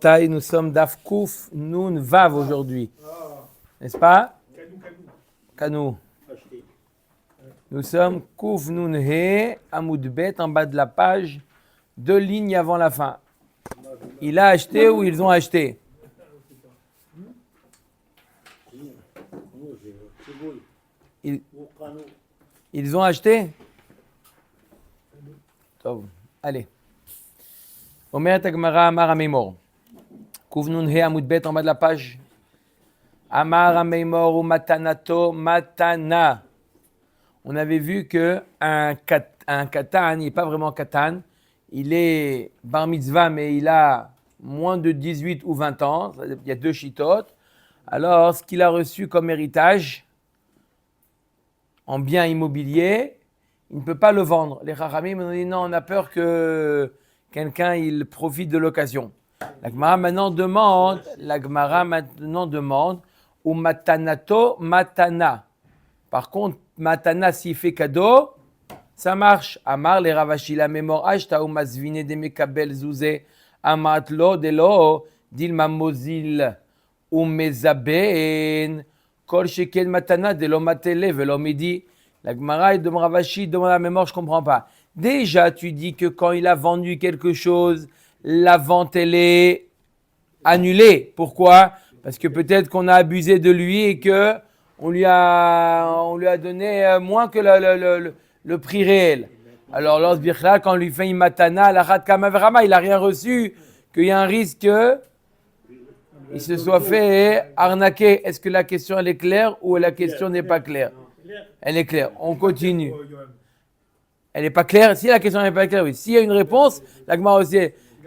Taï, nous sommes d'Afkouf Nun Vav aujourd'hui, n'est-ce pas? Kanou. Nous sommes Kouf Nun He, Amoud Bet, en bas de la page, 2 lignes avant la fin. Il a acheté ou ils ont acheté? Ils ont acheté? Allez. Omer Tagmara Amar Ameimor. Kouf Nun He, Amoud Bet, en bas de la page. Amar Ameimor ou Matanato Matana. On avait vu que un katan, il n'est pas vraiment katan, il est bar mitzvah, mais il a moins de 18 ou 20 ans, il y a 2 chitotes. Alors, ce qu'il a reçu comme héritage en bien immobilier, il ne peut pas le vendre. Les Chachamim m'ont dit non, on a peur que quelqu'un il profite de l'occasion. La Gemara maintenant demande, ou matanato matana. Par contre, matana, s'il fait cadeau, ça marche. Amar le Ravashi la mémoire ashta ou masvine de mekabel zouze amatlo delo dilma mozil ou mezaben kol shekel matana delo matele velo midi. La Gemara de Ravashi demande la mémoire, je comprends pas. Déjà, tu dis que quand il a vendu quelque chose, la vente elle est annulée. Pourquoi? Parce que peut-être qu'on a abusé de lui et que on lui a donné moins que le prix réel. Alors, lorsque quand on lui fait une matana, la rat kamavrama, il n'a rien reçu, qu'il y a un risque qu'il se soit fait arnaquer. Est-ce que la question elle est claire ou la question n'est pas claire? Elle est claire. On continue. Elle n'est pas claire? Si la question n'est pas claire, oui. S'il y a une réponse, la Gemara aussi,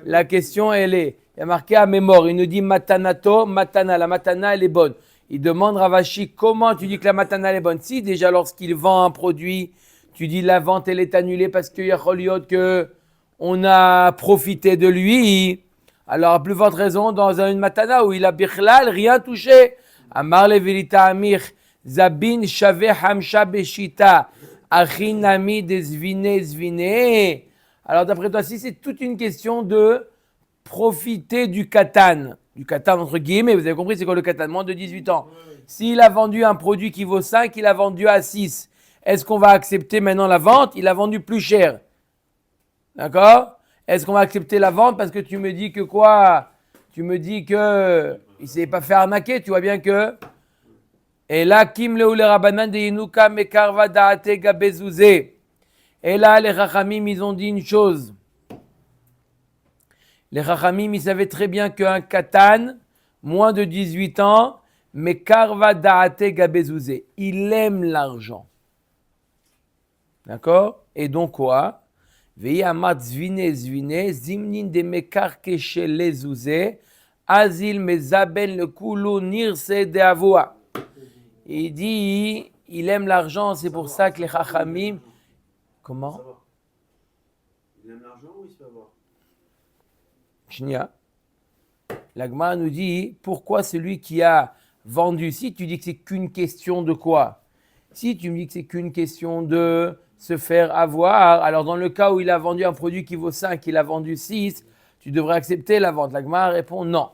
la question elle est, il y a marqué à mémoire, il nous dit matanato, matana, la matana elle est bonne. Il demande Ravashi, comment tu dis que la matana elle est bonne? Si déjà lorsqu'il vend un produit, tu dis la vente elle est annulée parce qu'il y a choliot que on a profité de lui. Alors à plus forte raison dans une matana où il a bichlal rien touché. Amar levilita amir zabin shave hamsha beshita achinami desvine zvine. Alors d'après toi, si c'est toute une question de profiter du katan entre guillemets, vous avez compris c'est quoi le katan, moins de 18 ans. S'il a vendu un produit qui vaut 5, il a vendu à 6. Est-ce qu'on va accepter maintenant la vente? Il a vendu plus cher. D'accord? Est-ce qu'on va accepter la vente parce que tu me dis que quoi? Tu me dis que il s'est pas fait arnaquer, tu vois bien que. Et là, kim leou le rabanan de yinuka mekarva daate gabezouze. Et là, les Chachamim, ils ont dit une chose. Les Chachamim, ils savaient très bien qu'un katan, moins de 18 ans, mais karva daate gabezouze, il aime l'argent. D'accord? Et donc quoi? Veille amat zvine zimnin de mekar keshe lezouze, azil mezaben le koulou nirse de avoa. Il dit, il aime l'argent, c'est pour ça que les Chachamim. Comment? Il aime l'argent ou il se fait avoir? Shnia. La Gemara nous dit, pourquoi celui qui a vendu, si tu dis que c'est qu'une question de quoi? Si tu me dis que c'est qu'une question de se faire avoir, alors dans le cas où il a vendu un produit qui vaut 5, il a vendu 6, tu devrais accepter la vente. La Gemara répond non.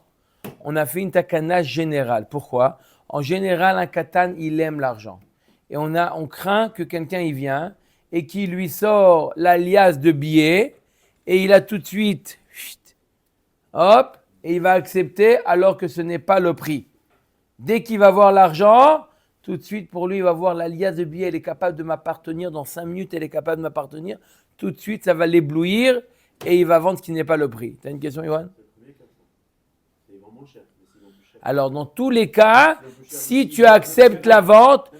On a fait une takana générale. Pourquoi? En général, un katan, il aime l'argent. Et on craint que quelqu'un y vient et qu'il lui sort la liasse de billets et il a tout de suite, hop, et il va accepter alors que ce n'est pas le prix. Dès qu'il va voir l'argent, tout de suite pour lui, il va voir la liasse de billets, elle est capable de m'appartenir, dans 5 minutes, elle est capable de m'appartenir. Tout de suite, ça va l'éblouir et il va vendre ce qui n'est pas le prix. Tu as une question, Yohan? C'est vraiment cher. Alors, dans tous les cas, si tu acceptes la vente,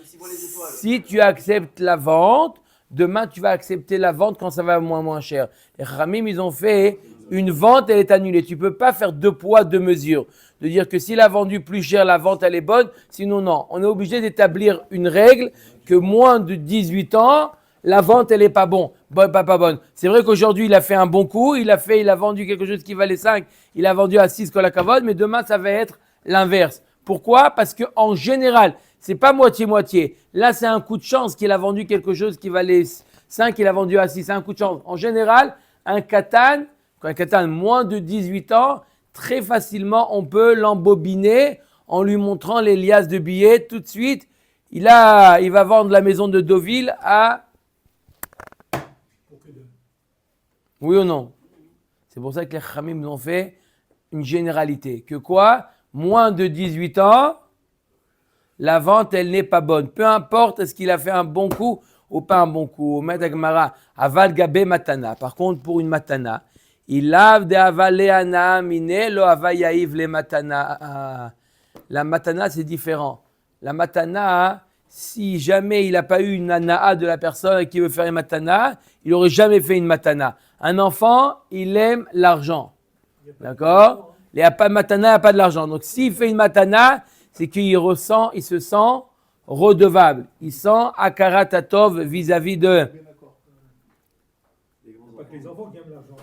demain, tu vas accepter la vente quand ça va moins cher. Les Khamim, ils ont fait une vente, elle est annulée. Tu ne peux pas faire 2 poids, 2 mesures. De dire que s'il a vendu plus cher, la vente, elle est bonne. Sinon, non. On est obligé d'établir une règle que moins de 18 ans, la vente, elle n'est pas bonne. Pas bonne. C'est vrai qu'aujourd'hui, il a fait un bon coup. Il a vendu quelque chose qui valait 5. Il a vendu à 6 kolakavod. Mais demain, ça va être l'inverse. Pourquoi? Parce qu'en général, c'est pas moitié-moitié. Là, c'est un coup de chance qu'il a vendu quelque chose qui valait 5, il a vendu à 6. C'est un coup de chance. En général, un katan moins de 18 ans, très facilement, on peut l'embobiner en lui montrant les liasses de billets. Tout de suite, il va vendre la maison de Deauville à... Oui ou non? C'est pour ça que les Khamim nous ont fait une généralité. Que quoi? Moins de 18 ans, la vente, elle n'est pas bonne. Peu importe est-ce qu'il a fait un bon coup ou pas un bon coup. Maître Gemara, aval gabe matana. Par contre, pour une matana, il lave de avaleana mine lo avayaïv le matana. La matana, c'est différent. La matana, si jamais il n'a pas eu une anaa de la personne qui veut faire une matana, il n'aurait jamais fait une matana. Un enfant, il aime l'argent. D'accord? Il n'y a pas de matana, il n'y a pas de l'argent. Donc, s'il fait une matana, c'est qu'il se sent redevable. Il sent akaratatov vis-à-vis de... Pas que les enfants qui aiment l'argent.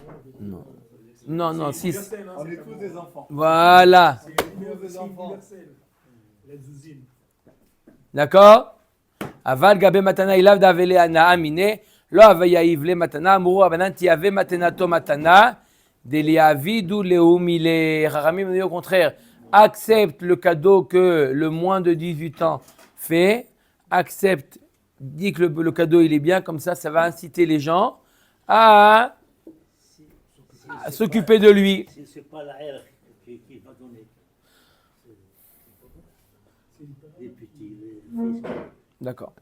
Non, si. On est tous des enfants. Voilà. C'est universel. La zouzine. D'accord? Aval gabe matana ilav davele ana amine. Lo avayaïv le matana. Amuru abanan tiave matenato matana. Deliavidu leumile. Rahamim nous dit au contraire. Accepte le cadeau que le moins de 18 ans fait. Accepte. Dit que le cadeau il est bien. Comme ça va inciter les gens à s'occuper de lui. C'est pas la R qui va donner. Les petits, les fils. D'accord.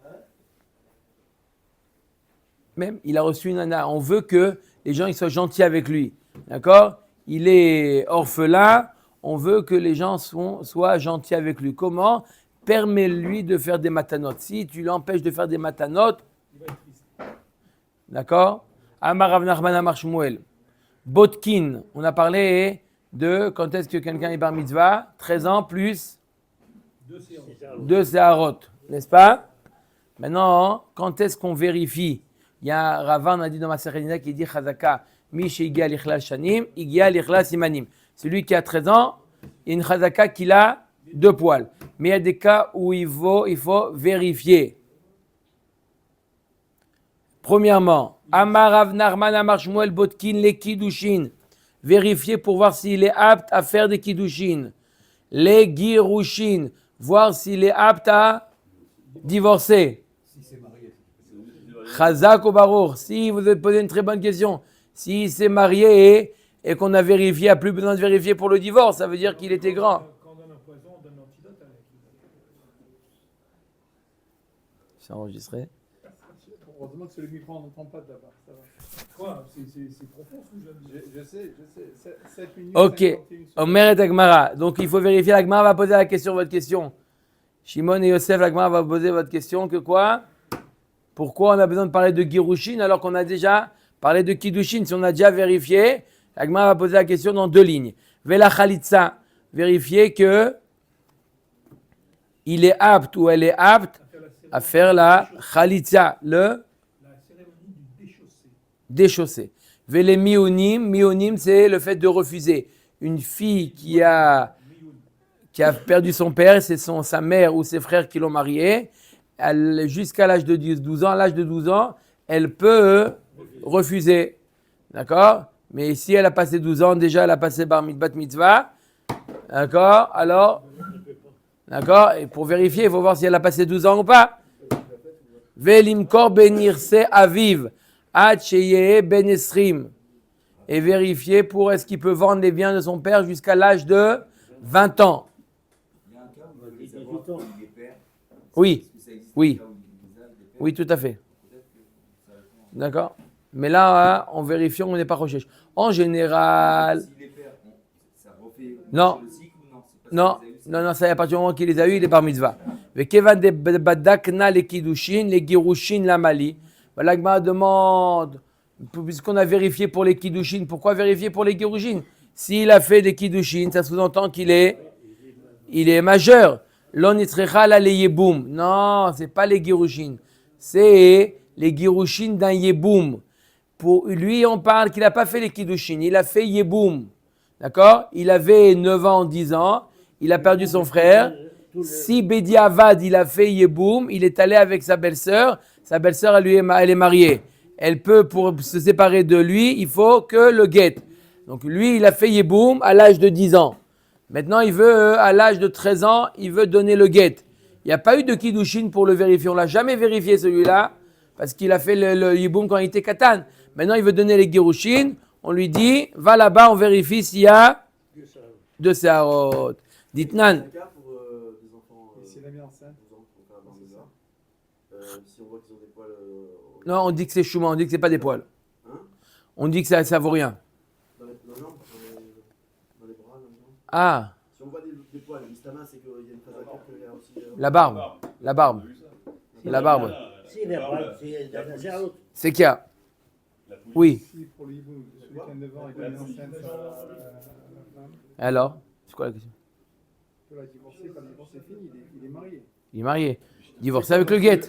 Même, il a reçu une nana. On veut que les gens ils soient gentils avec lui. D'accord? Il est orphelin. On veut que les gens soient gentils avec lui. Comment? Permets-lui de faire des matanotes. Si tu l'empêches de faire des matanotes, d'accord? Amar Rav Nachman Amar Shmuel. Botkin, on a parlé de quand est-ce que quelqu'un est bar mitzvah, 13 ans plus 2 séharot, n'est-ce pas? Maintenant, quand est-ce qu'on vérifie? Il y a un Ravan, on a dit dans ma sérénité qui dit Chazaka, Mish Igia Lichlal Shanim, Igia Lichlal Simanim. Celui qui a 13 ans, il y a une Chazaka qui a 2 poils. Mais il y a des cas où il faut vérifier. Premièrement, Amar Rav Nachman Amar Shmuel Botkin les Kiddushin. Vérifier pour voir s'il est apte à faire des Kiddushin. Les Girushin. Voir s'il est apte à divorcer. Chazak ou Baruch. Si vous avez posé une très bonne question. S'il s'est marié et qu'on a vérifié, il n'y a plus besoin de vérifier pour le divorce. Ça veut dire qu'il était grand. Quand on donne un poison, on donne l'antidote avec. C'est enregistré. Heureusement que sur le micro, on n'entend pas de là-bas. Ça va. Quoi? C'est profond ce que Je sais. 7 minutes. Ok. 51 secondes. Omer et Agmara. Donc il faut vérifier. L'Agmara va poser votre question. Shimon et Yosef, l'Agmara va poser votre question. Que quoi? Pourquoi on a besoin de parler de Girushin alors qu'on a déjà parlé de Kiddushin? Si on a déjà vérifié, l'Agmara va poser la question dans 2 lignes. Vela Khalitsa. Vérifier que il est apte ou elle est apte à faire la Khalitsa, le la cérémonie du déchaussé. déchausser. Vele mionim, c'est le fait de refuser. Une fille qui a perdu son père, c'est sa mère ou ses frères qui l'ont mariée, jusqu'à l'âge de 12 ans, à l'âge de 12 ans, elle peut refuser. D'accord? Mais si elle a passé 12 ans, déjà elle a passé bat mitzvah. D'accord? Alors, d'accord? Et pour vérifier, il faut voir si elle a passé 12 ans ou pas. Velimkor benirse aviv. Ben Esrim, et vérifier pour est-ce qu'il peut vendre les biens de son père jusqu'à l'âge de 20 ans. Il y a un cas où les avoir des pères. Oui, Est-ce que ça existe oui. un cas où des pères, oui, tout à fait. peut-être que ça répond. D'accord? Mais là, en vérifiant, on n'est pas recherché. En général, Si les pères, ça refait Non. le cycle ou non? C'est pas ça non, que vous avez eu, ça, à partir du moment qu'il les a eus, il est par mitzvah. Mais Kevan de Badakna les Kiddushin, les Girushin la Mali. L'Agma demande, puisqu'on a vérifié pour les Kiddushin, pourquoi vérifier pour les Girushin? S'il a fait des Kiddushin, ça sous-entend qu'il est majeur. L'on itrecha la les Yeboum. Non, c'est pas les Girushin. C'est les Girushin d'un Yeboum. Pour lui, on parle qu'il n'a pas fait les Kiddushin, il a fait Yeboum. D'accord? Il avait 9 ans, 10 ans, il a perdu son frère. Si Bedi Avad, il a fait Yeboum, il est allé avec sa belle-sœur, elle est mariée. Elle peut, pour se séparer de lui, il faut que le guette. Donc lui, il a fait Yeboum à l'âge de 10 ans. Maintenant, il veut, à l'âge de 13 ans, il veut donner le guet. Il n'y a pas eu de Kiddushin pour le vérifier. On ne l'a jamais vérifié celui-là, parce qu'il a fait le Yeboum quand il était Katan. Maintenant, il veut donner les Girushin. On lui dit, va là-bas, on vérifie s'il y a deux Seharot. Dites Nan. C'est un cas pour des enfants. C'est la mère enceinte. 12 ans, on peut avoir des gars. Si on voit qu'ils ont des poils. Non, on dit que c'est chouma, on dit que c'est pas des poils. Hein On dit que ça vaut rien. Dans les jambes, dans les bras, dans les jambes. Ah, Si on voit des poils, l'istama, c'est qu'il y a une phase à qu'il y a aussi. la barbe. La barbe. La barbe. Si, les poils, c'est la Nazareth. C'est qu'il y a. Oui. Si pour le hibou, celui qui a 9 ans et qui est enceinte, la femme, Alors, c'est quoi la question? peut la divorcer, pas le divorce, c'est fini, il est marié. Il est marié. Divorcé avec le guet.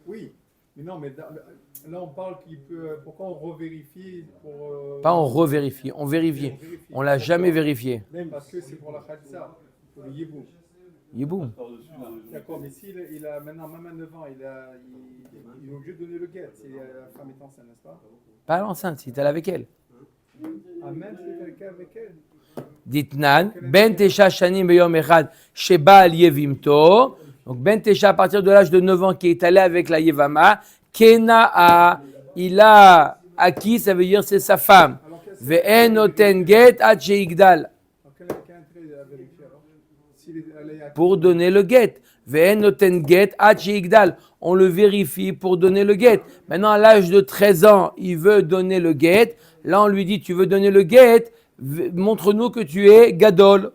Oui, mais non, mais là on parle qu'il peut. Pourquoi on revérifie pour. Pas on revérifie, on vérifie. On l'a jamais vérifié. Même parce que c'est pour la Khalsa, pour le hibou. Yeboum. D'accord, mais s'il il a maintenant, même à 9 ans, il est obligé de donner le guet si la femme est enceinte, n'est-ce pas? Pas l'enceinte, si t'es là avec elle. Ah, même si quelqu'un avec elle. Dites Nan, Ben Tesha Shanim Beyom Echad Sheba Al Yevimto. Donc Ben Tesha à partir de l'âge de 9 ans qui est allé avec la Yevama. Kena il a acquis, ça veut dire c'est sa femme. Ve'en noten get ad sheigdal. Quel intérêt à vérifier alors? Pour donner le guet. Ve'en noten get ad sheigdal. On le vérifie pour donner le guet. Maintenant à l'âge de 13 ans, il veut donner le guet. Là on lui dit tu veux donner le guet, montre-nous que tu es gadol.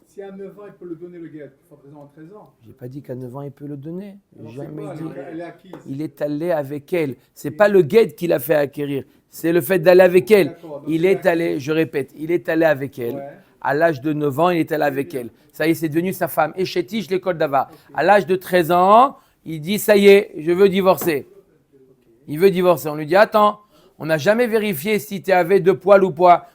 Si à 9 ans, il peut le donner le guet, il faut présent à 13 ans. J'ai pas dit qu'à 9 ans il peut le donner. Alors, J'ai c'est jamais quoi, dit. elle est acquise. Il est allé avec elle. C'est pas le guet qui l'a fait acquérir. C'est le fait d'aller avec elle. D'accord, donc Il il est est allé, je répète, il est allé avec elle. Ouais. À l'âge de 9 ans, il est allé avec elle. Ça y est, c'est devenu sa femme. Et chétiche l'école d'Ava. À l'âge de 13 ans, il dit ça y est, je veux divorcer. Il veut divorcer. On lui dit attends, on n'a jamais vérifié si tu avais 2 poils ou pas.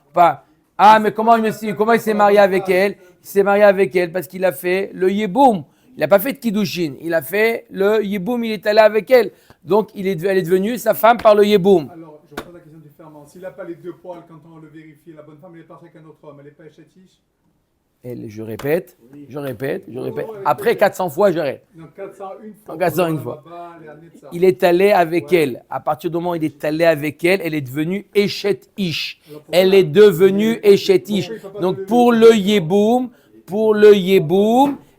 Ah, mais comment il s'est marié avec elle? Il s'est marié avec elle parce qu'il a fait le Yeboum. Il n'a pas fait de Kiddushin. Il a fait le Yeboum, il est allé avec elle. Donc, elle est devenue sa femme par le Yeboum. Alors, je repose la question différemment. S'il n'a pas les 2 poils quand on le vérifie, la bonne femme, elle est partie avec un autre homme, elle n'est pas échatiche. Je répète. Après 400 fois, j'arrête. Donc 401 fois. 401 fois. Il Il est allé avec elle. À partir du moment où il est allé avec elle, elle est devenue Eshet Ish. Elle est devenue Eshet Ish. Donc pour le Yeboum,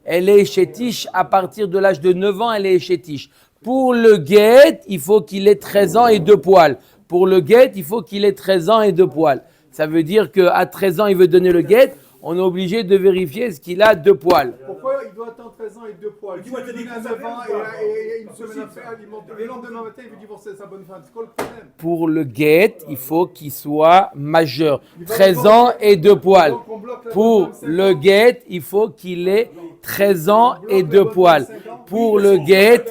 elle est Eshet Ish. À partir de l'âge de 9 ans, elle est Eshet Ish. Pour le guet, il faut qu'il ait 13 ans et 2 poils. Pour le guet, il faut qu'il ait 13 ans et 2 poils. Ça veut dire qu'à 13 ans, il veut donner le guet. On est obligé de vérifier ce qu'il a 2 poils. Pourquoi il doit attendre 13 ans et 2 poils? Il doit donner à 9 ans et une semaine après, le lendemain matin, il veut divorcer sa bonne femme. C'est quoi le problème? Pour le guet, il faut qu'il soit majeur. 13 ans et 2 poils. Pour le guet, il faut qu'il ait 13 ans et 2 poils. Pour le guet,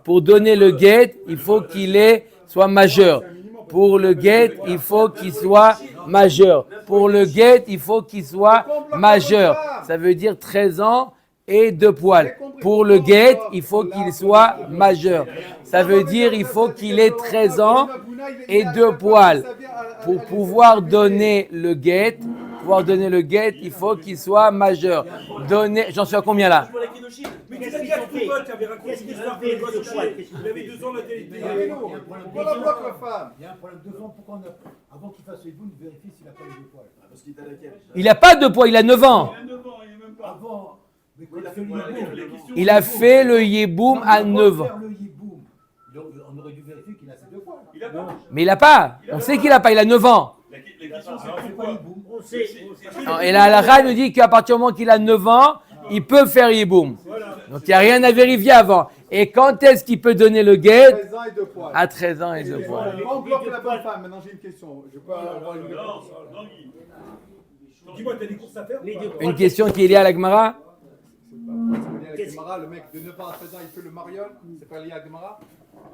pour donner le guet, il faut qu'il soit majeur. Pour le guet, il faut qu'il soit majeur. Pour le guet, il faut qu'il soit majeur. Ça veut dire 13 ans et 2 poils. Pour le guet, il faut qu'il soit majeur. Ça veut dire il faut qu'il ait 13 ans et 2 poils. Pour pouvoir donner le guet, il faut qu'il soit majeur. J'en suis à combien là? Mais qu'est-ce qu'il y a que ton pote qui avait raconté une histoire pour le gosse aussi? Il avait 2 ans, la télé. Pourquoi la bloque la femme? Il y a un problème devant, pourquoi avant qu'il fasse les boules, vérifier s'il n'a pas les 2 poils. Parce qu'il est à laquelle. Il n'a pas de poils, il a 9 ans. Il a 9 ans, il n'est même pas. Avant, mais quand Il a il fait fait le quoi, Yeboum, Il a fait le Yeboum à 9 ans. faire le Yeboum. Donc on aurait dû vérifier qu'il a ses 2 poils. Il a pas. Mais il n'a pas. On sait qu'il n'a pas, il a 9 ans. La question, c'est Alors, c'est pas pourquoi. Yeboum. On sait. Et la halakha nous dit qu'à partir du moment qu'il a 9 ans, il peut faire Yeboum. Donc il n'y a rien à vérifier avant. Et quand est-ce qu'il peut donner le guet? 13 ans et 2 poils. À 13 ans et 2 poils. On bloque la bonne femme. Maintenant, j'ai une question. Je peux avoir une réponse. Dis-moi, t'as des courses à faire ou pas? Une question qui est liée à la Gemara? C'est pas lié à la Gemara. Le mec de 9 ans à 13 ans, il fait le mariole. C'est pas lié à la Gemara.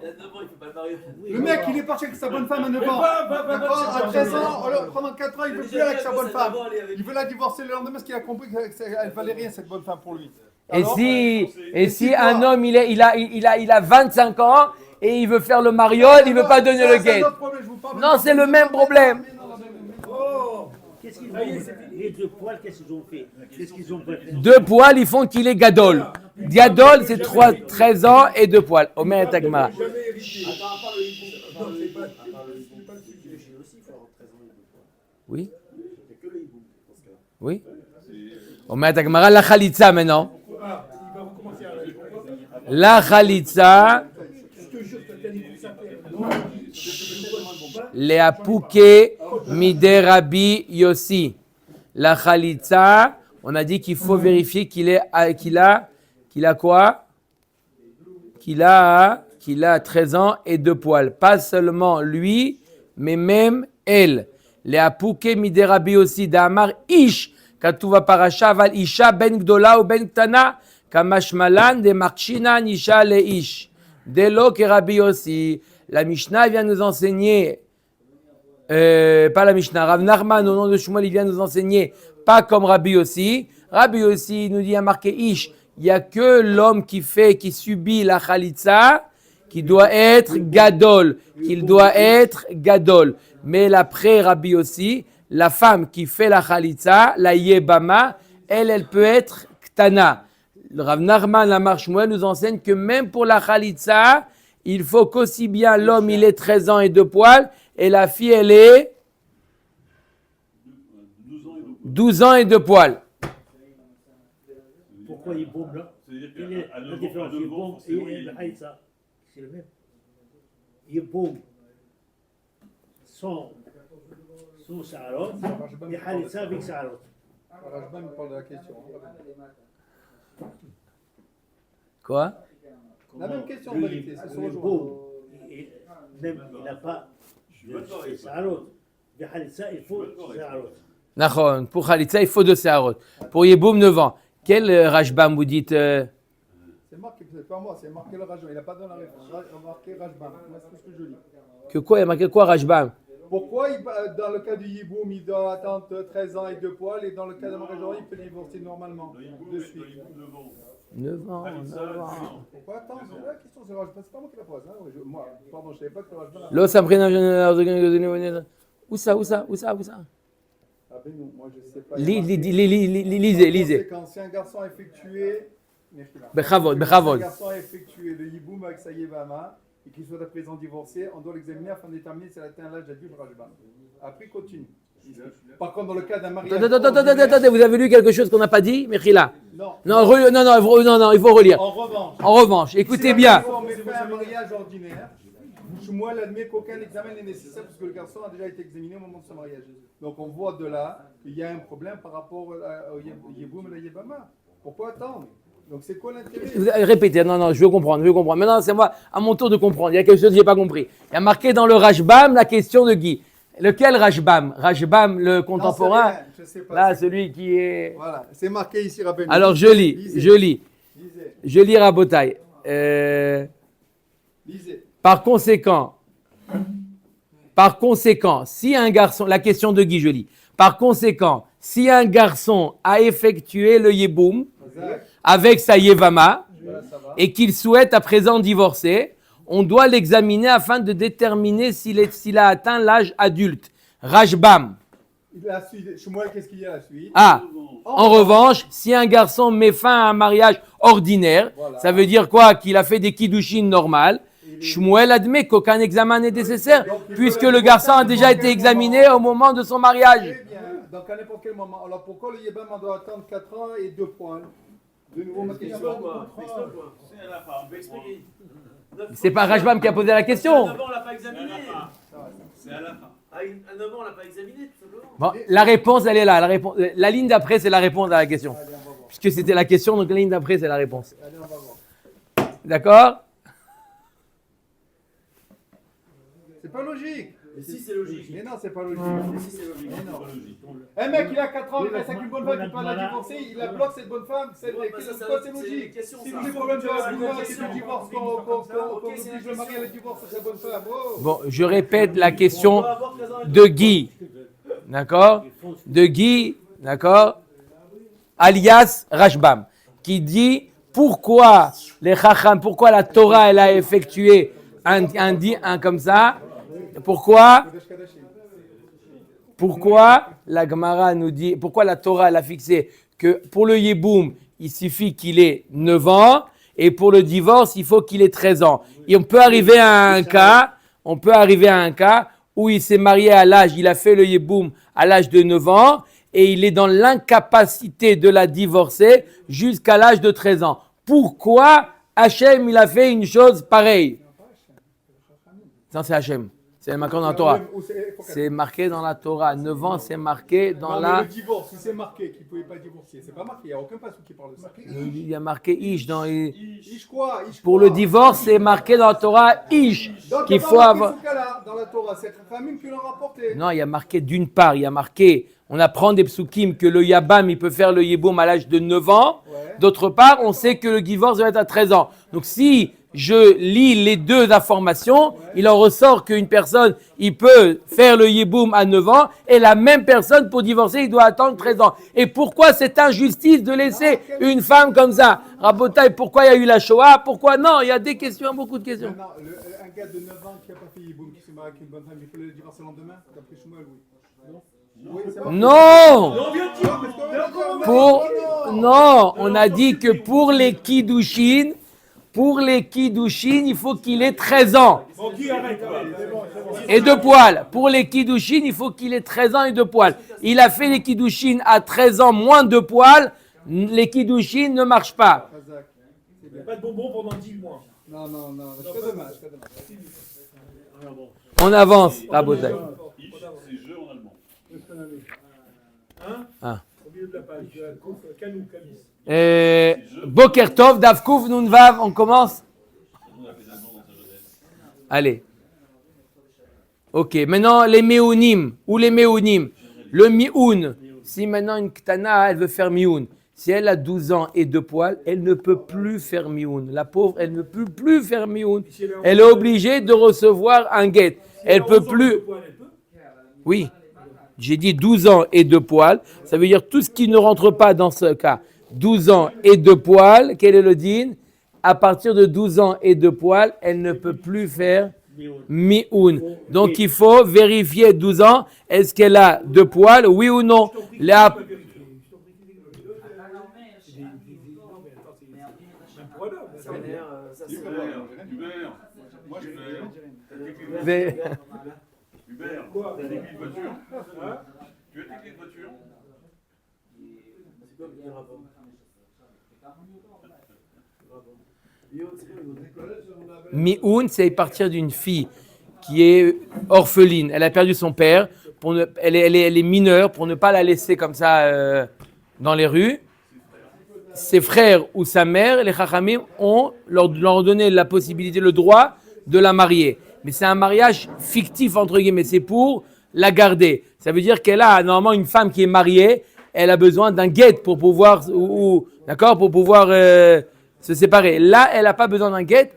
Il a 9 ans, il fait pas le mariage. Le mec, il est parti avec sa bonne femme à 9 ans. D'accord, à 13 ans, pendant 4 ans, il veut plus avec sa bonne femme. Il veut la divorcer le lendemain parce qu'il a compris qu'elle valait rien, cette bonne femme pour lui. Et si un homme, il a 25 ans et il veut faire le mariole, il veut pas donner le guet. Non, c'est le même problème. Oh, Qu'est-ce qu'ils ont fait? Les deux poils, qu'est-ce qu'ils ont fait? Qu'est-ce qu'ils ont fait? 2 poils, ils font qu'il est gadol. Gadol, c'est 13 ans et 2 poils. Omer et Agmara. Attends, à part le hibou. Non, c'est pas le sujet aussi, il faut avoir 13 ans et 2 poils. Oui, C'est que le hibou, dans ce cas. oui. Omer et Agmara, la chalitza maintenant. il va recommencer à aller. La chalitza, Je te jure, t'as dit que ça fait. le apouke mide Rabbi Yossi. La chalitza, on a dit qu'il faut vérifier qu'il a quoi? Qu'il a 13 ans et 2 poils. Pas seulement lui, mais même elle. Les apouke mide Rabbi Yossi d'Amar Ish. Katuva parasha val Isha ben gdola ou ben ktana. Kamashmalan de Marchina Nisha le Ish. Delo que Rabbi Yossi. La Mishnah vient nous enseigner, pas la Mishnah, Rav Nachman au nom de Shmuel, il vient nous enseigner, pas comme Rabbi Yossi. Rabbi Yossi nous dit, il y a marqué Ish, il n'y a que l'homme qui subit la Khalitza, qui doit être Gadol, Mais l'après Rabbi Yossi, la femme qui fait la Khalitza, la Yebama, elle peut être Ktana. Le Rav Nachman, la marche Shmuel nous enseigne que même pour la Khalitza, il faut qu'aussi bien l'homme, il ait 13 ans et 2 poils, et la fille, elle est 12 ans et 2 poils. Pourquoi il bombe là? La différence, il bombe et le haïtza, c'est le même. Il bombe sans Saharot, et haïtza avec Saharot. Rajban me parle de la question. Quoi? La même question en vérité, c'est sur le jour. Bombe. Même il n'a pas de Saharot. De haïtza, il faut Saharot. Nachon, pour Khalitza, il faut 2 Saharot. Pour Yeboum, 9 ans. Quel Rajbam vous dites C'est marqué, c'est pas moi, c'est marqué le Rajban. Il n'a pas donné la réponse. Il a marqué Rajban. C'est ce que je lis. que quoi? Il y a marqué quoi Rajbam? Pourquoi, dans le cas du Yiboum, il doit attendre 13 ans et 2 poils, et dans le cas de Marie-Jean, il peut divorcer normalement de suite? 9 ans. Pourquoi attendre? C'est la question, c'est Rajban. C'est pas moi qui la pose. Hein. Moi, pardon, je ne savais pas que le Rajban. L'eau s'imprègne. Où ça? Ah ben non, moi je sais pas. Lisez. Quand si un garçon a effectué. Bechavod. Si un garçon a effectué le Yiboum avec sa Yevama et qu'il soit à présent divorcé, on doit l'examiner afin de déterminer s'il a atteint l'âge adulte Rajban. Après, continue. Par contre, dans le cas d'un mariage. Attendez, vous avez lu quelque chose qu'on n'a pas dit, Mechila? Non. Non, il faut relire. En revanche, écoutez bien. Si on met fin à un mariage ordinaire, Shmuel admet qu'aucun examen n'est nécessaire puisque le garçon a déjà été examiné au moment de son mariage. Donc on voit de là qu'il y a un problème par rapport au Yeboum et la Yebama. Pourquoi attendre? Donc c'est quoi l'intérêt? Répétez, non, je veux comprendre. Maintenant, c'est moi, à mon tour de comprendre. Il y a quelque chose que je n'ai pas compris. Il y a marqué dans le Rajbam la question de Guy. Lequel Rajbam? Rajbam, le contemporain? Je sais pas. Là, celui qui est... Voilà, c'est marqué ici, Rabbeinu. Alors, je lis. Je lis Rabotai. Lisez. Par conséquent, si un garçon, la question de Guy, je lis. Par conséquent, si un garçon a effectué le Yeboum avec sa Yevama et qu'il souhaite à présent divorcer, on doit l'examiner afin de déterminer s'il a atteint l'âge adulte. Rajbam. La suite, Shmuel, qu'est-ce qu'il y a la suite? En revanche, si un garçon met fin à un mariage ordinaire, ça veut dire quoi? Qu'il a fait des kiddushin normales. Shmuel admet qu'aucun examen n'est nécessaire puisque le garçon a déjà été examiné au moment de son mariage. Très bien, donc à n'importe quel moment. Alors pourquoi le Yébam doit attendre 4 ans et 2 poils? De nouveau ma question. C'est pas Rajbam qui a posé la question. À 9 ans, on l'a pas examiné. C'est à la fin. À 9 ans, on l'a pas examiné, tout simplement. Bon, la réponse, elle est là. La ligne d'après, c'est la réponse à la question. Puisque c'était la question, donc la ligne d'après, c'est la réponse. Allez, on va voir. D'accord? C'est pas logique. Mais si, c'est logique. Mais non, c'est pas logique. Mais si, c'est logique. Mais non. Un mec, il a 4 ans, il reste avec une bonne femme, il peut la divorcer, il la bloque cette bonne femme. C'est Ouais, bah, ça, quoi, c'est c'est une logique? question, Si ça. vous avez problème de C'est la une douleur, c'est question. le divorce, qu'on Ok, c'est une oblige le mari à le divorce de sa bonne femme. Oh. Bon, je répète la question On doit avoir 13 ans et de Guy. D'accord? De Guy, d'accord? Alias Rajbam. Qui dit pourquoi les Chacham, pourquoi la Torah, elle a effectué un comme ça. Pourquoi la Gemara nous dit, pourquoi la Torah elle a fixé que pour le Yeboum, il suffit qu'il ait 9 ans et pour le divorce, il faut qu'il ait 13 ans. Et on peut arriver à un cas où il s'est marié à l'âge, il a fait le Yeboum à l'âge de 9 ans et il est dans l'incapacité de la divorcer jusqu'à l'âge de 13 ans. Pourquoi Hachem, il a fait une chose pareille? Non, c'est Hachem. C'est marqué dans la Torah. C'est marqué dans la Torah. 9 ans, c'est marqué dans la... Le divorce, si c'est marqué qu'il ne pouvait pas divorcer, c'est pas marqué. Il n'y a aucun passage qui parle de ça. Il y a marqué Ish. Ish quoi? Pour le divorce, c'est marqué dans la Torah Ish. Donc, Qu'il faut avoir... dans la Torah, c'est Chachamim qui l'ont rapporté. Non, il y a marqué d'une part, il y a marqué, on apprend des psukim que le Yabam, il peut faire le Yeboum à l'âge de 9 ans. Ouais. D'autre part, on sait que le divorce doit être à 13 ans. Donc si je lis les deux informations, il en ressort qu'une personne, il peut faire le Yeboum à 9 ans et la même personne, pour divorcer, il doit attendre 13 ans. Et pourquoi cette injustice de laisser une femme comme ça? Rabotaï, pourquoi il y a eu la Shoah? Pourquoi non? Il y a des questions, beaucoup de questions. Maintenant, un gars de 9 ans qui n'a pas fait Yiboum, qui s'est marié avec une bonne femme, il peut le divorcer le lendemain? D'après Shmuel, oui. Oui, c'est vrai. Non! Non, viens-t-il? Non, on a dit que pour les Kiddushin, il faut qu'il ait 13 ans. Bon, qui arrête? Et 2 poils. Pour les Kiddushin, il faut qu'il ait 13 ans et 2 poils. Il a fait les Kiddushin à 13 ans, moins 2 poils. Les Kiddushin ne marchent pas. Il n'y a pas de bonbons pendant 10 mois. Non, c'est très dommage. On avance, Rabotai. Ish, c'est jeu en allemand. Hein? Ah. Au milieu de la page. Canou, Camis. Boker Tov, Davkouf, Nunvav, on commence. On a fait un nom dans sa jeunesse. Allez. Ok, maintenant les Méounim ou les Méounim. Le Mioun, si maintenant une Ktana, elle veut faire Mioun, si elle a 12 ans et 2 poils, elle ne peut plus faire Mioun. La pauvre, elle ne peut plus faire Mioun. Elle est obligée de recevoir un guet. Elle peut plus. Oui, j'ai dit 12 ans et 2 poils. Ça veut dire tout ce qui ne rentre pas dans ce cas. 12 ans et 2 poils, quel est le din? À partir de 12 ans et 2 poils, elle ne peut plus faire Mioun. Donc il faut vérifier 12 ans, est-ce qu'elle a 2 poils, oui ou non? La... Hubert, moi je fais. Vé- Hubert, t'as des clés de voiture? Tu as tes clés de voiture? Mioun, c'est partir d'une fille qui est orpheline. Elle a perdu son père. Elle est mineure pour ne pas la laisser comme ça dans les rues. Ses frères ou sa mère, les Chachamim, leur donné la possibilité, le droit de la marier. Mais c'est un mariage fictif, entre guillemets. C'est pour la garder. Ça veut dire qu'elle a, normalement, une femme qui est mariée, elle a besoin d'un guet pour pouvoir, d'accord, pour pouvoir se séparer. Là, elle n'a pas besoin d'un guet.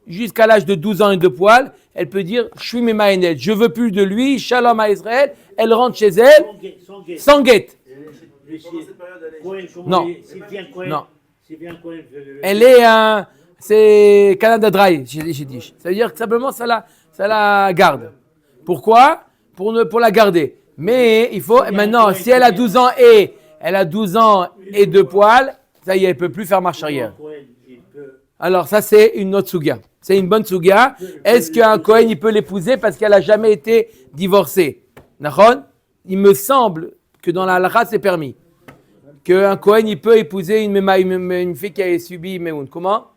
Jusqu'à l'âge de 12 ans et 2 poils, elle peut dire « Je suis Memaenet, je veux plus de lui, Shalom à Israël ». Elle rentre chez elle sans guet. Non. Non. Elle est c'est Canada Dry, j'ai dit. Ça veut dire que simplement ça la garde. Pourquoi? Pour la garder. Mais il faut maintenant, si elle a 12 ans et 2 poils, ça y est, elle peut plus faire marche arrière. Alors ça c'est une autre souga. C'est une bonne souga. Est-ce qu'un Kohen il peut l'épouser parce qu'elle a jamais été divorcée? Nahon? Il me semble que dans la halakha c'est permis. Qu'un Kohen il peut épouser une fille qui a subi Meoun. Comment?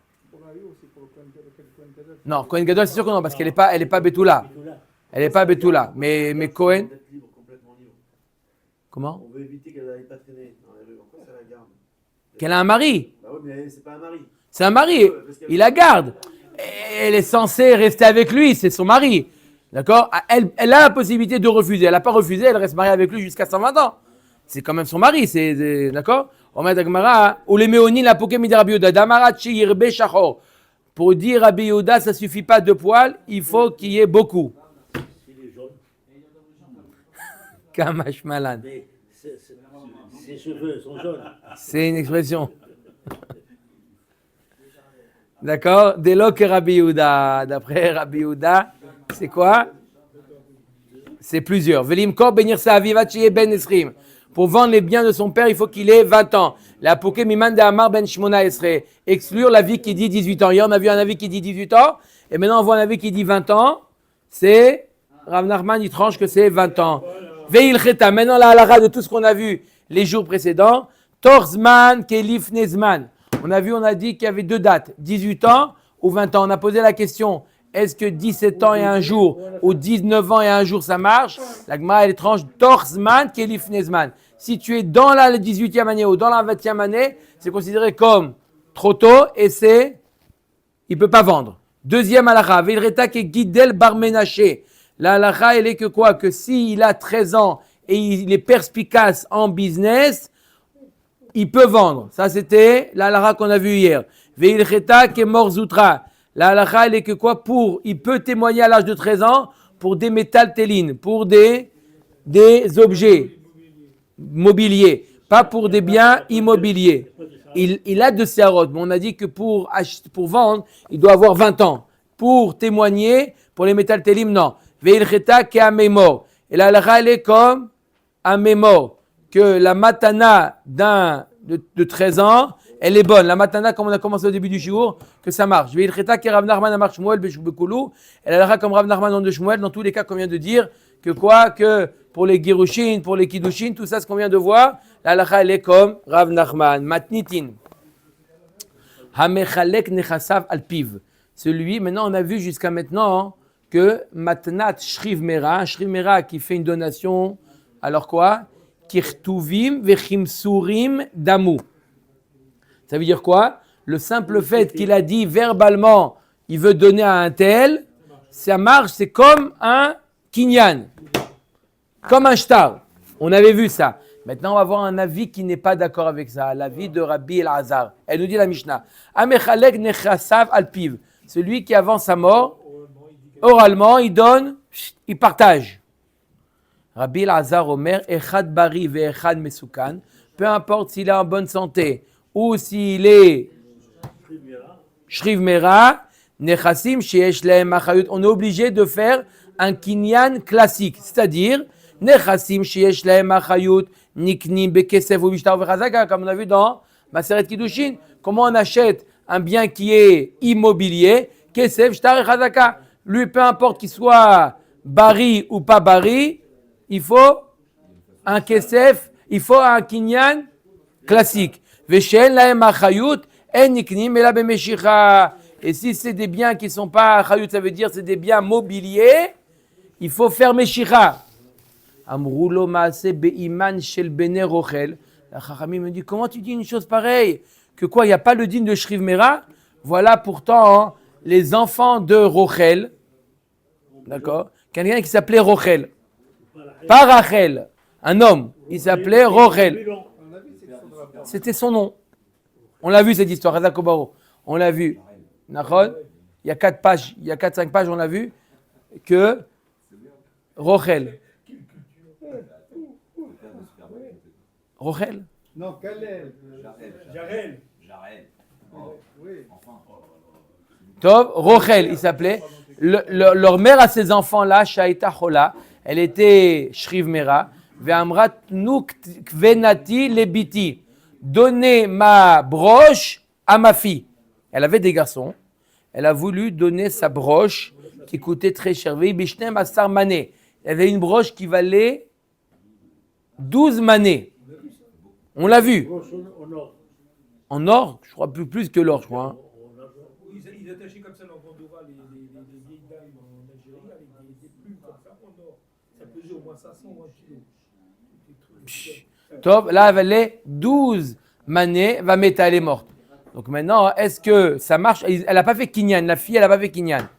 Non, Kohen Gadol c'est sûr que non parce qu'elle est pas Betula. Elle n'est pas Betula. Mais Kohen. Comment? On veut éviter qu'elle n'aille pas traîner dans les rues. En quoi ça la garde? Qu'elle a un mari. Bah oui, mais c'est pas un mari. C'est un mari. Il la garde. Elle est censée rester avec lui. C'est son mari. D'accord? Elle a la possibilité de refuser. Elle n'a pas refusé. Elle reste mariée avec lui jusqu'à 120 ans. C'est quand même son mari. D'accord? On met Agmara. Ou les Méonin, la Pokémon de Rabbi Yehuda. Damarat Shirbe Shachor. Pour dire Rabbi Yehuda, ça ne suffit pas de poils. Il faut qu'il y ait beaucoup. Kamash Malan. Ses cheveux sont jaunes. C'est une expression. D'accord? Dès que Rabbi Yehuda. D'après Rabbi Yehuda, c'est quoi? C'est plusieurs. Velimkor benir sa avivat sheyeh ben esrim. Pour vendre les biens de son père, il faut qu'il ait 20 ans. La poké miman de Amar ben Shmona Esre. Exclure l'avis qui dit 18 ans. Hier, on a vu un avis qui dit 18 ans. Et maintenant, on voit un avis qui dit 20 ans. C'est, Rav Nachman, il tranche que c'est 20 ans. Veil cheta. Maintenant, la halakha de tout ce qu'on a vu les jours précédents. Torzman kelif nezman. On a dit qu'il y avait deux dates. 18 ans ou 20 ans. On a posé la question. Est-ce que 17 ans et un jour ou 19 ans et un jour ça marche? La Gemara elle tranche Torzman kelif nezman. Si tu es dans la 18e année ou dans la 20e année, c'est considéré comme trop tôt et il ne peut pas vendre. Deuxième halakha, Veilreta ke Gidel bar Menaché. La halakha, elle est que quoi? Que s'il a 13 ans et il est perspicace en business, il peut vendre. Ça, c'était la halakha qu'on a vu hier. Veilreta ke Morzoutra. La halakha, elle est que quoi? Il peut témoigner à l'âge de 13 ans pour des métaltélines, pour des objets mobiliers, pas pour des biens immobiliers. Il a de séarot, mais on a dit que pour vendre, il doit avoir 20 ans. Pour témoigner, pour les métaltélim, non. Veilcheta ke amémor. Et la halakha, elle est comme amémor, que la matana de 13 ans, elle est bonne. La matana, comme on a commencé au début du jour, que ça marche. Veilcheta ke Rav Nachman amar Shmuel bekoulou. Et la halakha comme Rav Nachman dans de Shmuel, dans tous les cas qu'on vient de dire, que quoi? Que pour les girushin, pour les kiddushin, tout ça, ce qu'on vient de voir, la halakha, elle est comme Rav Nachman. Matnitin. Hamechalek nechasav alpiv. Celui, maintenant, on a vu jusqu'à maintenant que matnat shriv mera qui fait une donation, alors quoi? Kirtuvim vechimsurim damu. Ça veut dire quoi? Le simple fait qu'il a dit verbalement, il veut donner à un tel, ça marche, c'est comme un kinyan. Comme un shtar. On avait vu ça. Maintenant, on va voir un avis qui n'est pas d'accord avec ça. L'avis de Rabbi Elazar. Elle nous dit la Mishnah. Amechalek nechasav alpiv. Celui qui avant sa mort, oralement, il donne, il partage. Rabbi Elazar Omer, echad bari ve echad mesukan. Peu importe s'il est en bonne santé ou s'il est shriv mera, nechasim sheyesh lehem achayut. On est obligé de faire un kinyan classique. C'est-à-dire, Nechassim sheyesh lahem achayut niknim bekesef ou bishtar vechazaka, comme on a vu dans Maseret Kiddushin. Comment on achète un bien qui est immobilier? Kesef, shtar et chazaka. Lui, peu importe qu'il soit bari ou pas bari, il faut un kesef, il faut un kinyan classique. Veshen lahem achayut en niknim ela bemeshicha. Et si c'est des biens qui ne sont pas achayut, ça veut dire c'est des biens mobiliers, il faut faire meshicha. Amroulo maase beiman shel bene rochel. La Chachamim me dit, comment tu dis une chose pareille? Que quoi, il n'y a pas le digne de Shriv Mera? Voilà pourtant les enfants de Rochel. D'accord? Quelqu'un qui s'appelait Rochel. Pas Rachel. Un homme. Il s'appelait Rochel. C'était son nom. On l'a vu cette histoire, Razakobaro. On l'a vu. D'accord? Il y a 4 pages, il y a 4-5 pages, on l'a vu. Que Rochel. Rochel? Non, Kalel. Jarel. Oui. Tov, Rochel, il s'appelait. Leur mère à ces enfants-là, Shaita Chola, elle était Shriv Mera, Ve'amrat nuk kvenati lebiti. Donnez ma broche à ma fille. Elle avait des garçons. Elle a voulu donner sa broche qui coûtait très cher. Ve'ibishnem asar mané. Elle avait une broche qui valait 12 manées. On l'a vu. En or, je crois plus que l'or, je crois. Hein. Ils attachaient comme ça dans Gondova les vieilles dames en Algérie avec des plumes comme ça en or. Ça pesait au moins 500 ou 1 kilo. Top, là, elle valait 12 manées, va mettre, elle est morte. Donc maintenant, est-ce que ça marche? Elle n'a pas fait kinyan, la fille, elle n'a pas fait kinyan.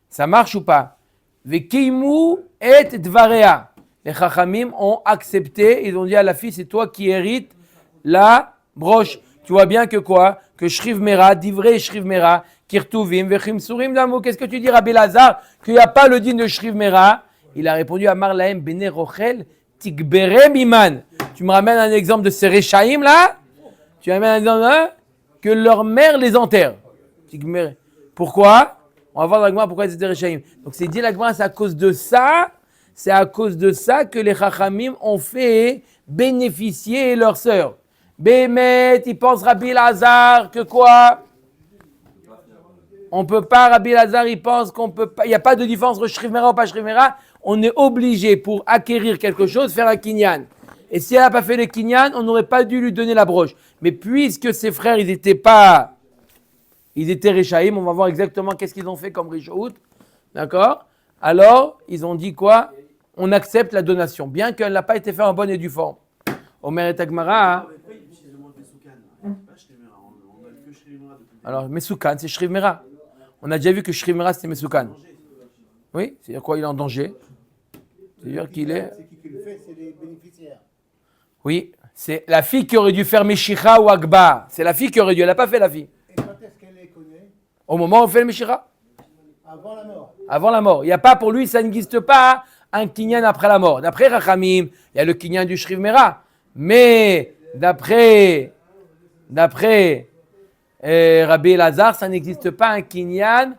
Ça marche ou pas? Vekeimu et dvarea. Les Chachamim ont accepté, ils ont dit à la fille, c'est toi qui hérites la broche. Tu vois bien que quoi? Que Shriv Mera, divrei Shriv Mera, Kirtuvim, Vechim Surim Damu. Qu'est-ce que tu dis, Rabbi Lazar? Qu'il n'y a pas le din de Shriv Mera? Il a répondu à Marlahem Bene Rochel, Tigbere Miman. Tu me ramènes un exemple de Serechaim là? Tu ramènes un exemple que leur mère les enterre. Pourquoi? On va voir dans la Gemara pourquoi ils étaient Rechaim. Donc c'est dit la Gemara, c'est à cause de ça, que les Chachamim ont fait bénéficier leurs sœurs. Bémet, ils pensent Rabbi Lazare que quoi? On peut pas, Rabbi Lazare, il pense qu'on peut pas, il n'y a pas de différence entre Shriv Mera ou pas Shriv Mera. On est obligé pour acquérir quelque chose, faire un kinyan. Et si elle n'a pas fait le kinyan, on n'aurait pas dû lui donner la broche. Mais puisque ses frères, ils étaient Rechaim, on va voir exactement qu'est-ce qu'ils ont fait comme Rishout. D'accord? Alors, ils ont dit quoi? On accepte la donation, bien qu'elle n'a pas été faite en bonne et due forme. Omer et Tagmara. Pourquoi ils utilisent le mot Mesoukan? Pas Shrimera, on a vu que Shrimera depuis. Alors, Mesoukan, c'est Shriv Mera. On a déjà vu que Shriv Mera, c'était Mesoukan. Oui, c'est-à-dire quoi? Il est en danger. C'est-à-dire qu'il est. C'est qui le fait, c'est les bénéficiaires. Oui, c'est la fille qui aurait dû faire Meshicha ou Akbar. C'est la fille qui aurait dû, elle n'a pas fait la fille. Et quand est-ce qu'elle les connaît? Au moment où on fait le Meshicha. Avant la mort. Avant la mort. Il n'y a pas pour lui, ça n'existe pas un kinyan après la mort. D'après Rachamim, il y a le kinyan du Shriv Mera. Mais d'après Rabbi Lazare, ça n'existe pas un kinyan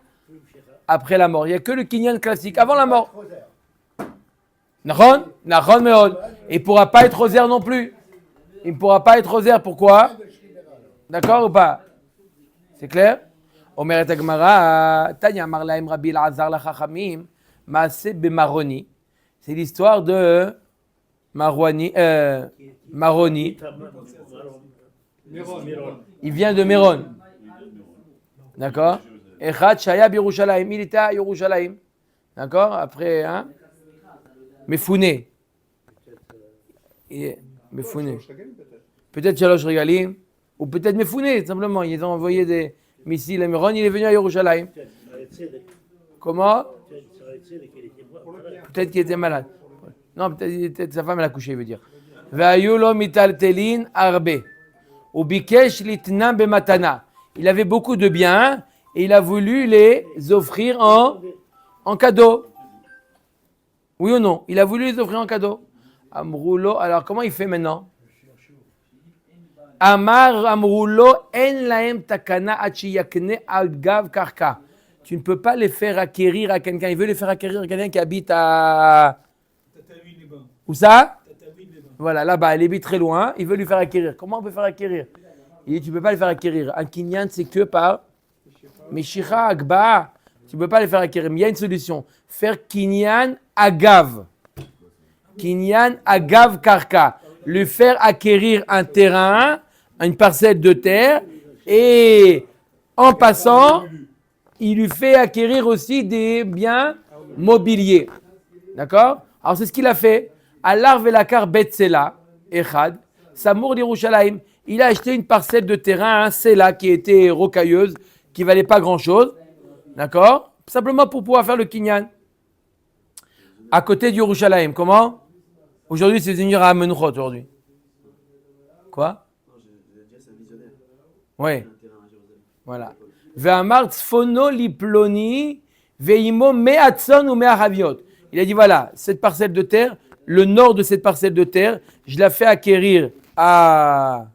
après la mort. Il n'y a que le kinyan classique avant la mort. Nahon Meod. Il ne pourra pas être rosaire non plus. Il ne pourra pas être rosaire. Pourquoi? D'accord ou pas? C'est clair? Omer et Agmara, Tanya Marlaim Rabbi Lazar la Chachamim, Maase Bemaroni. C'est l'histoire de Maroni. Il vient de Méron. D'accord? Echad Shaya Birushalayim. Il était à Yerushalayim. D'accord? Après, hein? Mefouné. Mefouné. Peut-être Shalosh Regalim. Ou peut-être Mefouné, simplement. Ils ont envoyé des missiles à Méron. Il est venu à Yerushalayim. Comment? Peut-être qu'il était malade. Non, peut-être sa femme l'a couché, il veut dire. Ve'ayulo mitaltelin arbe. Ou bikesh litnam bematana. Il avait beaucoup de biens et il a voulu les offrir en cadeau. Oui ou non? Il a voulu les offrir en cadeau. Amroulo, alors comment il fait maintenant? Amar Amroulo en laem takana achiyakne algav karka. Tu ne peux pas les faire acquérir à quelqu'un. Il veut les faire acquérir à quelqu'un qui habite à... Où ça? Voilà, là-bas, il habite très loin. Il veut lui faire acquérir. Comment on peut faire acquérir? Il dit, tu ne peux pas les faire acquérir. Un kinyan, c'est que par Meshicha, Akba. Tu ne peux pas les faire acquérir. Mais il y a une solution. Faire kinyan agav. Kinyan agav karka. Lui faire acquérir un terrain, une parcelle de terre. Et en passant, il lui fait acquérir aussi des biens mobiliers. D'accord? Alors c'est ce qu'il a fait. Alar velakar Betsela, Echad, Samour d'Yerushalayim. Il a acheté une parcelle de terrain, un Sela qui était rocailleuse, qui valait pas grand-chose. D'accord? Simplement pour pouvoir faire le kinyan. À côté d'Yerushalayim. Comment? Aujourd'hui, c'est venir à Amenuchot aujourd'hui. Quoi? Non, j'ai déjà, c'est un visionnaire. Oui. Un terrain à Jérusalem. Voilà. Ve'amar tzfono liploni ve'imo me'atson ou me'ahaviot. Il a dit voilà, cette parcelle de terre, le nord de cette parcelle de terre, je la fais acquérir à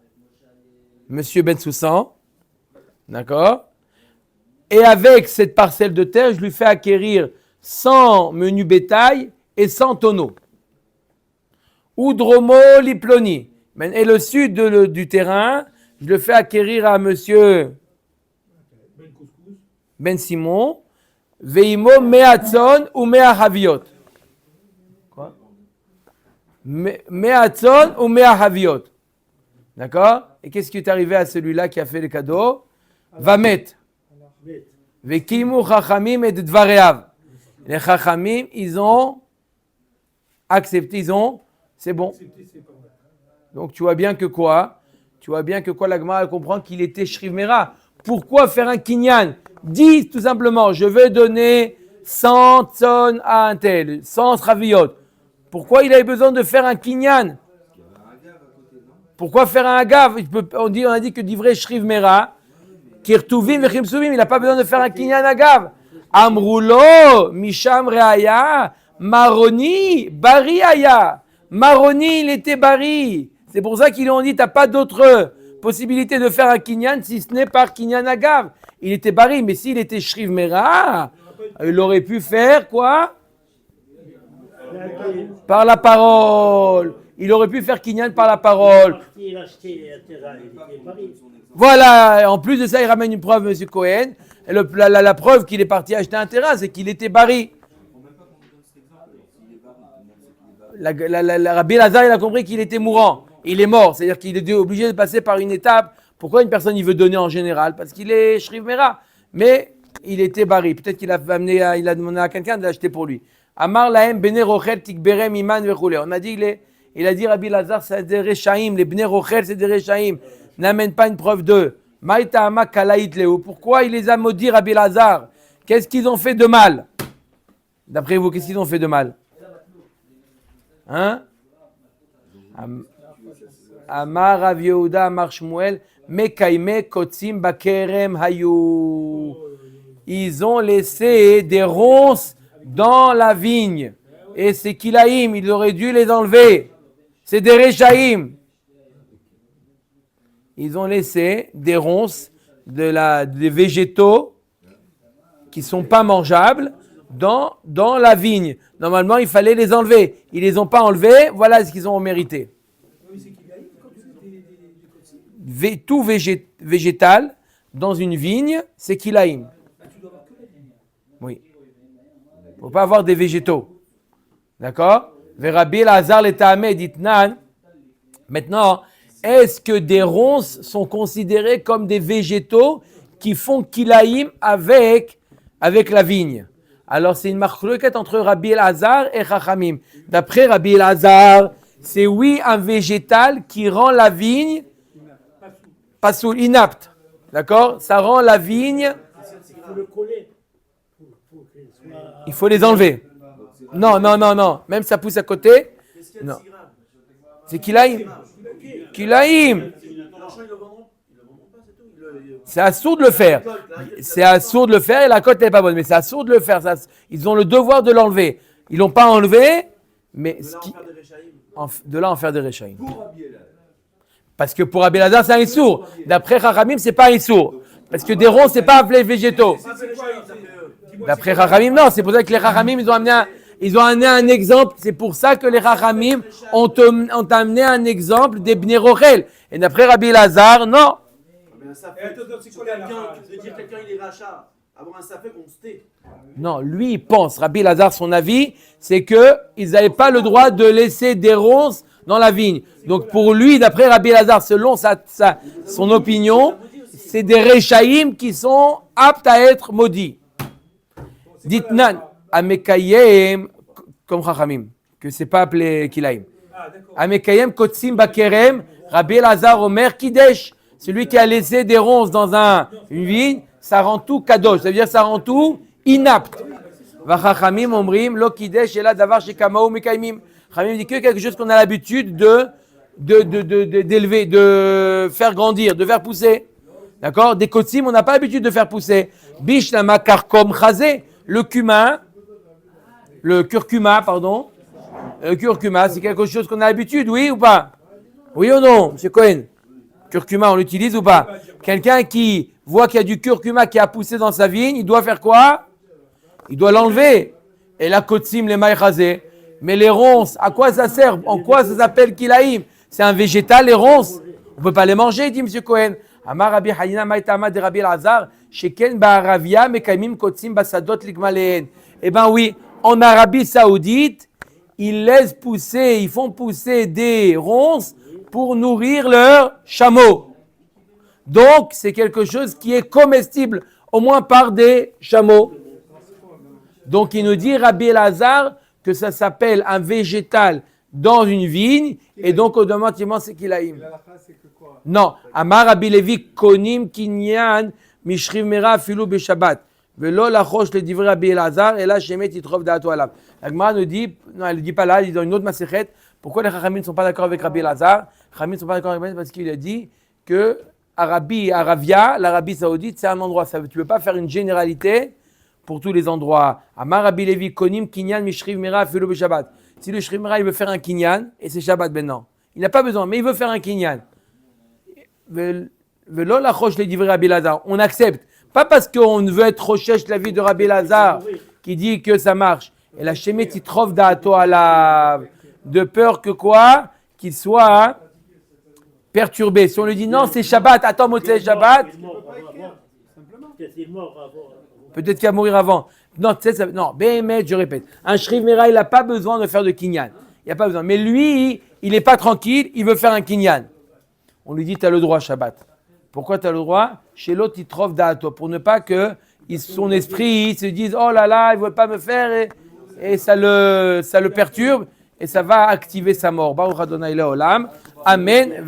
Monsieur Ben Soussan. D'accord? Et avec cette parcelle de terre, je lui fais acquérir 100 menus bétail et 100 tonneaux. Udromo liploni. Et le sud du terrain, je le fais acquérir à Monsieur Ben Simon. Veimo me'atzon ou me'ahaviot. Quoi? Me'atzon ou me'ahaviot. D'accord? Et qu'est-ce qui est arrivé à celui-là qui a fait le cadeau? Vamet. Vekimu chachamim et dvareav. Les chachamim, ils ont accepté, c'est bon. Donc tu vois bien que quoi? Tu vois bien que quoi, la Gemara comprend qu'il était Shriv Mera. Pourquoi faire un kinyan? Dis tout simplement, je vais donner 100 tonnes à un tel, 100 raviot. Pourquoi il avait besoin de faire un kinyan? Pourquoi faire un agav? On a dit que d'ivrei Shriv Mera, kirtuvim vechim suvim, il n'a pas besoin de faire un kinyan agav. Amroulo, misham reaya, maroni, bari aya. Maroni, il était bari. C'est pour ça qu'ils lui ont dit, tu n'as pas d'autre possibilité de faire un kinyan si ce n'est par kinyan agav. il était bari. Mais s'il était shriv mera, il aurait pu faire quoi? Par la parole. Il aurait pu faire kinyan par la parole. Il a acheté un terrain, il était Paris. Voilà, en plus de ça, il ramène une preuve, M. Cohen. Et la preuve qu'il est parti acheter un terrain, c'est qu'il était bari. Rabbi Elazar, il a compris qu'il était mourant. Il est mort, c'est-à-dire qu'il est obligé de passer par une étape. Pourquoi une personne il veut donner en général? Parce qu'il est shriv mera. Mais il était bari. Peut-être qu'il a demandé à quelqu'un de l'acheter pour lui. Amar lahem bene rochel tikberem iman vechoulé. On a dit, il a dit Rabbi Elazar, c'est des rechaim. Les bene rochel, c'est des rechaim. N'amène pas une preuve d'eux. Maïta ama kalaït leo. Pourquoi il les a maudits, Rabbi Elazar? Qu'est-ce qu'ils ont fait de mal? D'après vous, qu'est-ce qu'ils ont fait de mal? Hein? Amar Rav Yehuda Amar Shmuel Mekaime Kotsim Bakerem Hayu. Ils ont laissé des ronces dans la vigne. Et c'est Kilaïm, ils auraient dû les enlever. C'est des Rechaïm. Ils ont laissé des ronces, des végétaux qui ne sont pas mangeables dans la vigne. Normalement, il fallait les enlever. Ils ne les ont pas enlevés, voilà ce qu'ils ont mérité. Tout végétal dans une vigne, c'est kilaïm. Oui. Il ne faut pas avoir des végétaux. D'accord? Rabbi Elazar le Ta'ameh dit Nan. Maintenant, est-ce que des ronces sont considérées comme des végétaux qui font kilaïm avec la vigne? Alors, c'est une marque entre Rabbi Elazar et Chachamim. D'après Rabbi Elazar, c'est oui un végétal qui rend la vigne pasoul, inapte. D'accord? Ça rend la vigne. Il faut le coller. Il faut les enlever. Non. Même ça pousse à côté. Non. C'est kilaïm. Kilaïm. C'est assourd de le faire. C'est assourd de le faire et la côte n'est pas bonne. Mais c'est assourd de le faire. Ils ont le devoir de l'enlever. Ils ne l'ont pas enlevé, mais de là en faire des rechaïm. Parce que pour Rabbi Elazar, c'est un issour. D'après Chachamim, c'est pas un issour. Parce que des ronces, c'est pas appelé végétaux. D'après Chachamim, non. C'est pour ça que les Chachamim, ils ont amené un exemple. C'est pour ça que les Chachamim ont amené un exemple des Bnei Rochel. Et d'après Rabbi Elazar, non. Quelqu'un il est rachat, avoir un safek on se tait. Non, lui il pense, Rabbi Elazar, son avis, c'est qu'ils n'avaient pas le droit de laisser des ronces dans la vigne. Donc pour lui, d'après Rabbi Elazar, selon son opinion, c'est des rechaïm qui sont aptes à être maudits. Dites nan, amekayem, comme Chachamim, que c'est pas appelé kilaïm. Amekayem kotsim bakerem, Rabbi Elazar omer kidesh. Celui qui a laissé des ronces dans une vigne, ça rend tout kadosh. Ça veut dire ça rend tout inapte. Vachachamim omrim lo kidesh ela davar shekamaou mekaimim. Chachamim dit que quelque chose qu'on a l'habitude d'élever, de faire grandir, de faire pousser. D'accord? Des kotsim, on n'a pas l'habitude de faire pousser. Bishlama karkom chazé. Le curcuma, c'est quelque chose qu'on a l'habitude, oui ou pas? Oui ou non, M. Cohen? Curcuma, on l'utilise ou pas? Quelqu'un qui voit qu'il y a du curcuma qui a poussé dans sa vigne, il doit faire quoi? Il doit l'enlever. Et la kotsim, les maïchazé. Mais les ronces, à quoi ça sert? En quoi ça s'appelle kilaïm? C'est un végétal, les ronces. On ne peut pas les manger, dit M. Cohen. Amar Rabbi Hanina Maïtama de Rabbi Elazar, Sheken Ba'aravia, Mekaimim Kotsim Basadot Ligmaleen. Eh bien oui, en Arabie Saoudite, ils font pousser des ronces pour nourrir leurs chameaux. Donc, c'est quelque chose qui est comestible, au moins par des chameaux. Donc, il nous dit, Rabbi Elazar, que ça s'appelle un végétal dans une vigne, et donc, automatiquement, c'est kilaïm. Non. Amar Rabbi Levi, konim kinyan, mishriv mera filou beshabbat. Velo lachosh le divrei Rabbi Elazar, et là, shemet yitrov da'ato alav. La Gemara nous dit, non, elle ne dit pas là, elle dit dans une autre masechet, pourquoi les Chachamim ne sont pas d'accord avec Rabbi Elazar? Les Chachamim ne sont pas d'accord avec Rabbi parce qu'il a dit que Arabia, l'Arabie Saoudite, c'est un endroit. Tu ne peux pas faire une généralité pour tous les endroits. Amar Rabbi Levi, konim kinyan, mishriv mera filou beshabbat. Si le shriv mera, il veut faire un kinyan, et c'est Shabbat maintenant. Il n'a pas besoin, mais il veut faire un kinyan. Velo lachosh le divrei Rabbi Elazar. On accepte. Pas parce qu'on veut être recherche la vie de Rabbi Lazare qui dit que ça marche. Et la Shemet Titrov Da'ato Alav. De peur que quoi? Qu'il soit perturbé. Si on lui dit non, c'est Shabbat, attends, Motzei Shabbat, peut-être qu'il va mourir avant. Non, non, Béhémet, je répète. Un Shriv Mera, il n'a pas besoin de faire de kinyan. Il n'y a pas besoin. Mais lui, il n'est pas tranquille, il veut faire un kinyan. On lui dit, tu as le droit, Shabbat. Pourquoi tu as le droit? Chez l'autre, il trouve d'Ato. Pour ne pas que son esprit se dise, oh là là, il ne veut pas me faire, et ça le perturbe, et ça va activer sa mort. Baruch Adonai Le'olam. Amen.